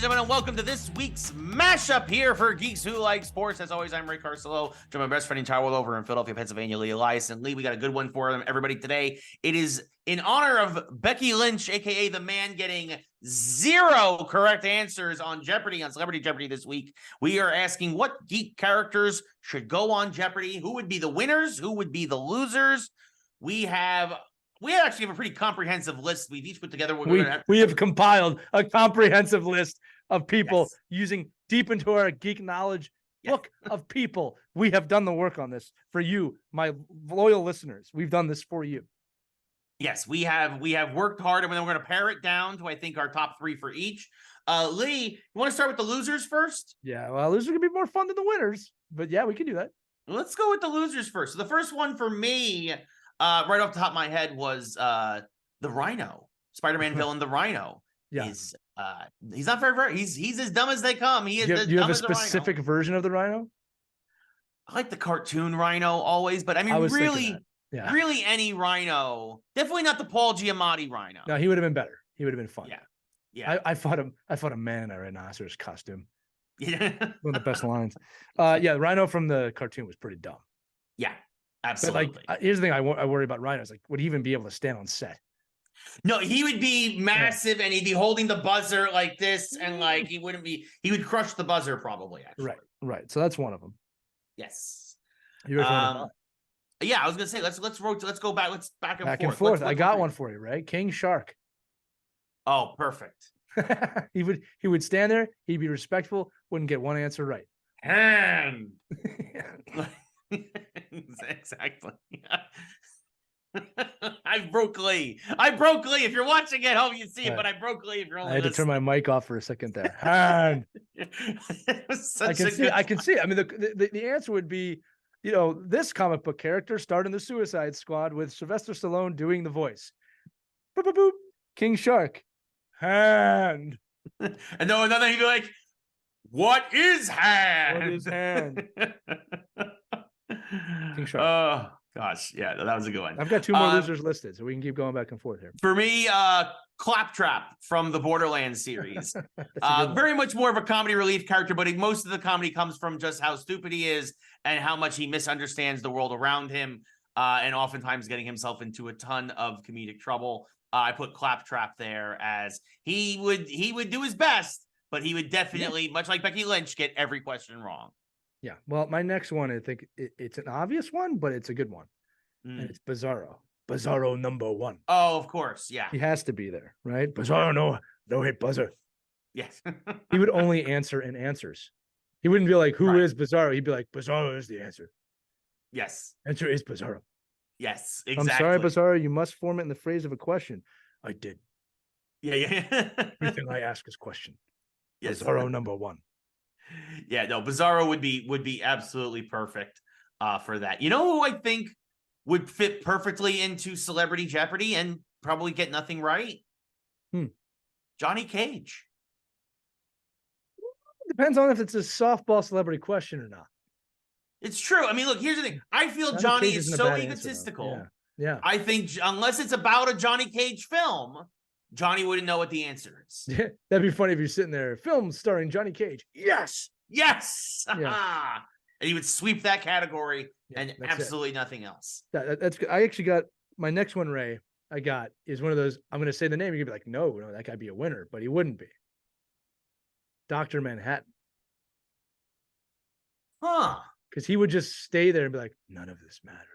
gentlemen, and welcome to this week's mashup here for Geeks Who Like Sports. As always, I'm Ray Carcillo, joined my best friend in entire world over in Philadelphia, Pennsylvania, Lee Elias. And Lee, we got a good one for them, everybody, today. It is in honor of Becky Lynch, a.k.a. the man getting 0 correct answers on Jeopardy, on Celebrity Jeopardy this week. We are asking what geek characters should go on Jeopardy, who would be the winners, who would be the losers. We actually have a pretty comprehensive list we've each put together. We have compiled a comprehensive list of people using deep into our geek knowledge book of people. We have done the work on this for you, my loyal listeners. We've done this for you. Yes, we have worked hard, and then we're going to pare it down to, I think, our top 3 for each. Lee, you want to start with the losers first? Yeah, well, losers can be more fun than the winners, but yeah, we can do that. Let's go with the losers first. So the first one for me, right off the top of my head, was the Rhino. Spider-Man villain, the Rhino. Yeah, he's not very. He's as dumb as they come. He is. Do you have a specific version of the Rhino? I like the cartoon Rhino always, but I mean, really any Rhino. Definitely not the Paul Giamatti Rhino. No, he would have been better. He would have been fun. Yeah. I fought a man in a rhinoceros costume. Yeah. One of the best lines. The Rhino from the cartoon was pretty dumb. Yeah, absolutely. But like, here's the thing I worry about Rhinos. Like, would he even be able to stand on set? No, he would be massive, and he'd be holding the buzzer like this, and like he would crush the buzzer probably. Actually. Right. So that's one of them. Yes. You ready for yeah, I was gonna say let's go back. Let's back and forth. I got one for you, right? King Shark. Oh, perfect. He would stand there. He'd be respectful. Wouldn't get one answer right. Hand. Exactly. I broke Lee. If you're watching at home, you see it, but I broke Lee. If you're only I had to turn my mic off for a second there. Hand. I can see it. I mean, the answer would be, this comic book character starred in the Suicide Squad with Sylvester Stallone doing the voice. Boop, boop, boop. King Shark. Hand. And then he'd be like, "What is hand? What is hand?" King Shark. Oh gosh, yeah, that was a good one. I've got 2 more losers listed, so we can keep going back and forth here. For me, Claptrap from the Borderlands series. Very much more of a comedy relief character, but most of the comedy comes from just how stupid he is and how much he misunderstands the world around him, and oftentimes getting himself into a ton of comedic trouble. I put Claptrap there as he would do his best, but he would definitely, much like Becky Lynch, get every question wrong. Yeah. Well, my next one, I think it's an obvious one, but it's a good one. And it's Bizarro. Bizarro number 1. Oh, of course. Yeah. He has to be there, right? Bizarro, no hit buzzer. Yes. He would only answer in answers. He wouldn't be like, who is Bizarro? He'd be like, Bizarro is the answer. Yes. Answer is Bizarro. Yes, exactly. I'm sorry, Bizarro. You must form it in the phrase of a question. I did. Yeah. Everything I ask is question. Yes. Bizarro number 1. Yeah, no, Bizarro would be absolutely perfect for that. You know who I think would fit perfectly into Celebrity Jeopardy and probably get nothing right? Johnny Cage. Depends on if it's a softball celebrity question or not. It's true. I mean, look, here's the thing. I feel Johnny is so egotistical. Yeah. I think unless it's about a Johnny Cage film, Johnny wouldn't know what the answer is. Yeah, that'd be funny if you're sitting there, film starring Johnny Cage. Yes. Yeah. And he would sweep that category and absolutely nothing else. I actually got my next one, Ray. I got is one of those. I'm going to say the name. You're going to be like, no, that guy'd be a winner, but he wouldn't be. Dr. Manhattan. Huh. Because he would just stay there and be like, none of this matters.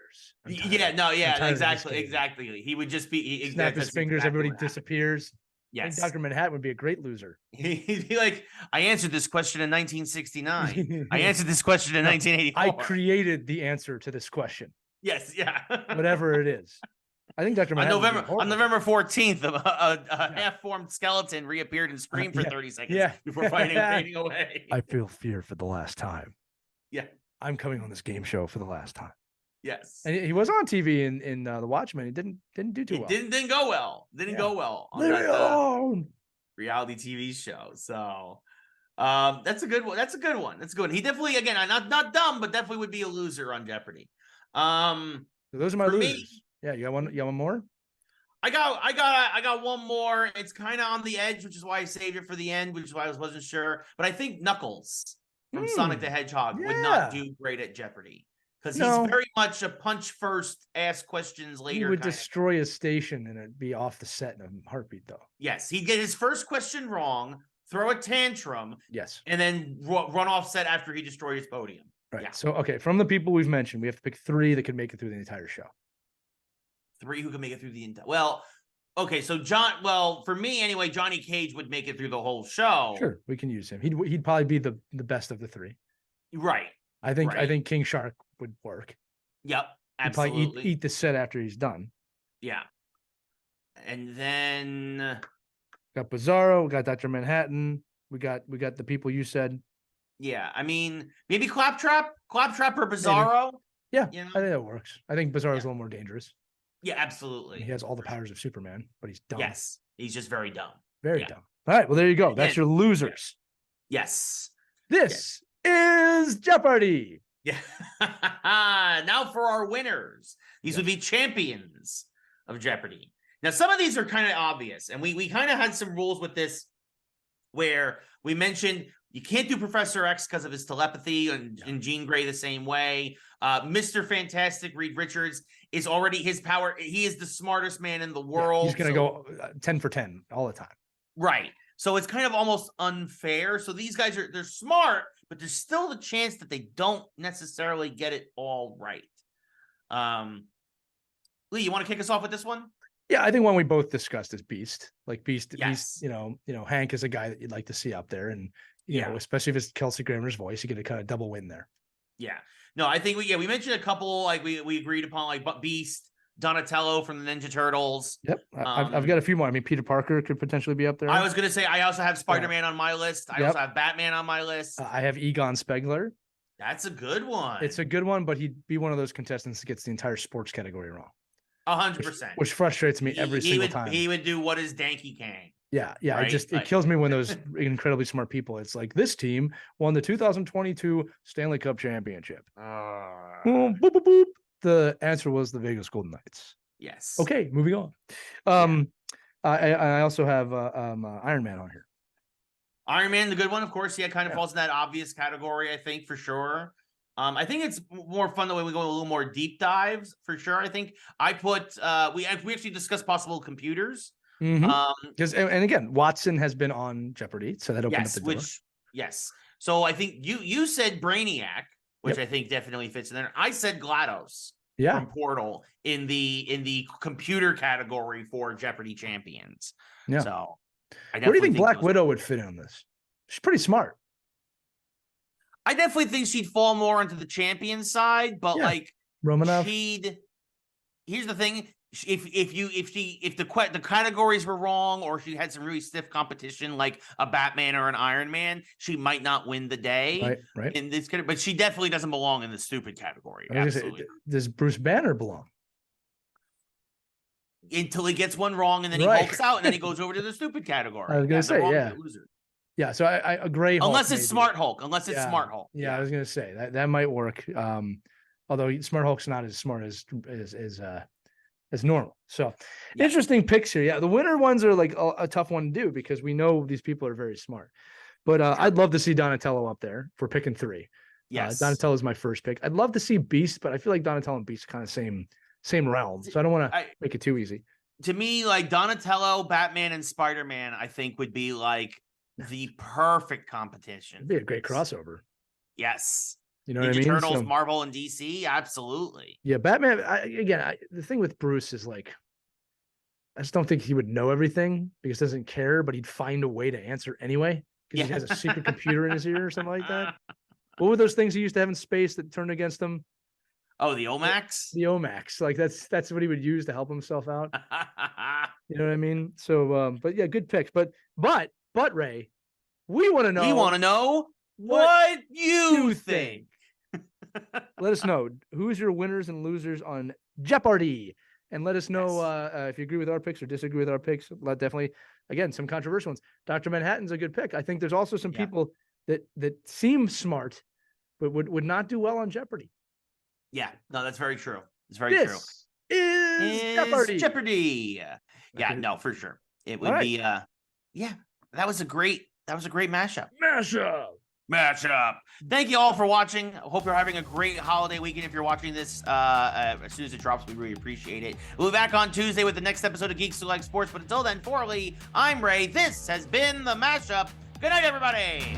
Exactly. He would just be snap his fingers, everybody disappears. Yes. Dr. Manhattan would be a great loser. He'd be like, I answered this question in 1969. I answered this question in 1984. I created the answer to this question. Yes, yeah. Whatever it is. I think Dr. Manhattan on November 14th, a half-formed skeleton reappeared and screamed for 30 seconds before fading away. I feel fear for the last time. Yeah. I'm coming on this game show for the last time. Yes. And he was on TV in The Watchmen. He didn't do too well. Didn't go well. Go well on Leave me alone. Reality TV show. So that's a good one. That's a good one. He definitely, again, not dumb, but definitely would be a loser on Jeopardy. So those are my losers. Me, yeah, you got one more? I got one more. It's kind of on the edge, which is why I saved it for the end, which is why I wasn't sure. But I think Knuckles from Sonic the Hedgehog would not do great at Jeopardy because he's very much a punch first, ask questions later. He would destroy a station and it'd be off the set in a heartbeat, though. Yes, he'd get his first question wrong, throw a tantrum, yes, and then run off set after he destroyed his podium. Right. Yeah. So, okay, from the people we've mentioned, we have to pick 3 that could make it through the entire show. 3 who can make it through the entire. Well, okay, so for me anyway, Johnny Cage would make it through the whole show. Sure, we can use him. He'd probably be the best of the 3. Right. I think King Shark would work. Yep, absolutely. He'd probably eat the set after he's done. Yeah. And then got Bizarro, we got Dr. Manhattan, we got the people you said. Yeah, I mean, maybe Claptrap or Bizarro. Maybe. Yeah, you know? I think that works. I think Bizarro's a little more dangerous. Yeah, absolutely. He has all the powers of Superman, but he's dumb. Yes, he's just very dumb. Very dumb. All right, well, there you go. That's your losers. Yes. This is Jeopardy. Yeah. Now for our winners. These would be champions of Jeopardy. Now, some of these are kind of obvious, and we kind of had some rules with this where we mentioned you can't do Professor X because of his telepathy, and Jean Grey the same way. Mr. Fantastic, Reed Richards, is already his power. He is the smartest man in the world. He's going to go 10 for 10 all the time. Right. So it's kind of almost unfair. So these guys they're smart, but there's still the chance that they don't necessarily get it all right. Lee, you want to kick us off with this one? Yeah, I think one we both discussed is Beast. Like Beast, yes. Hank is a guy that you'd like to see up there, and you know, especially if it's Kelsey Grammer's voice, you get a kind of double win there. Yeah. No, I think we mentioned a couple, like we agreed upon, like Beast, Donatello from the Ninja Turtles. Yep. I've got a few more. I mean, Peter Parker could potentially be up there. I was going to say, I also have Spider-Man on my list. I also have Batman on my list. I have Egon Spengler. That's a good one. It's a good one, but he'd be one of those contestants that gets the entire sports category wrong. 100%. Which frustrates me every single time. He would do what is Danky Kang. Yeah. Right? It kills me when those incredibly smart people. It's like this team won the 2022 Stanley Cup Championship. Boop, boop, boop. The answer was the Vegas Golden Knights. Yes. Okay, moving on. I also have Iron Man on here. Iron Man, the good one, of course. Yeah, kind of falls in that obvious category, I think, for sure. I think it's more fun the way we go a little more deep dives, for sure. I think I put we actually discussed possible computers. Because and again, Watson has been on Jeopardy, so that opened up the door. Yes. So I think you said Brainiac, which I think definitely fits in there. I said GLaDOS from Portal in the computer category for Jeopardy champions. Yeah. So where do you think Black Widow would fit in this? She's pretty smart. I definitely think she'd fall more into the champion side, but like Romanoff. Here's the thing. If the categories were wrong, or she had some really stiff competition like a Batman or an Iron Man, she might not win the day. Right. In this but she definitely doesn't belong in the stupid category. Absolutely. Does Bruce Banner belong? Until he gets one wrong, and then he hulks out, and then he goes over to the stupid category. I was gonna say, loser. Yeah, so I agree. Unless it's Smart Hulk. Smart Hulk. Yeah, I was gonna say that might work. Although Smart Hulk's not as smart as normal. So interesting picks here. Yeah, the winner ones are like a tough one to do because we know these people are very smart. But I'd love to see Donatello up there for picking 3. Yes, Donatello is my first pick. I'd love to see Beast, but I feel like Donatello and Beast are kind of same realm. So I don't want to make it too easy. To me, like Donatello, Batman, and Spider-Man, I think would be like the perfect competition. It'd be a great crossover. Yes. You know what I mean? Turtles, Marvel, and DC, absolutely. Yeah, Batman. The thing with Bruce is like, I just don't think he would know everything because he doesn't care, but he'd find a way to answer anyway because he has a secret computer in his ear or something like that. What were those things he used to have in space that turned against him? Oh, the Omax? The Omax. Like that's what he would use to help himself out. You know what I mean? So, but yeah, good picks. But Ray, we want to know. We want to know what you think. Let us know who's your winners and losers on Jeopardy, and let us know if you agree with our picks or disagree with our picks. Definitely, again, some controversial ones. Dr. Manhattan's a good pick. I think there's also some people that seem smart, but would not do well on Jeopardy. Yeah, no, that's very true. It's very true. Is Jeopardy. Yeah, no, for sure. It would be yeah, that was a great mashup. Mashup. Thank you all for watching. I hope you're having a great holiday weekend. If you're watching this as soon as it drops, we really appreciate it. We'll be back on Tuesday with the next episode of Geeks Who Like Sports. But until then, for Lee, I'm Ray. This has been the Mashup. Good night, everybody.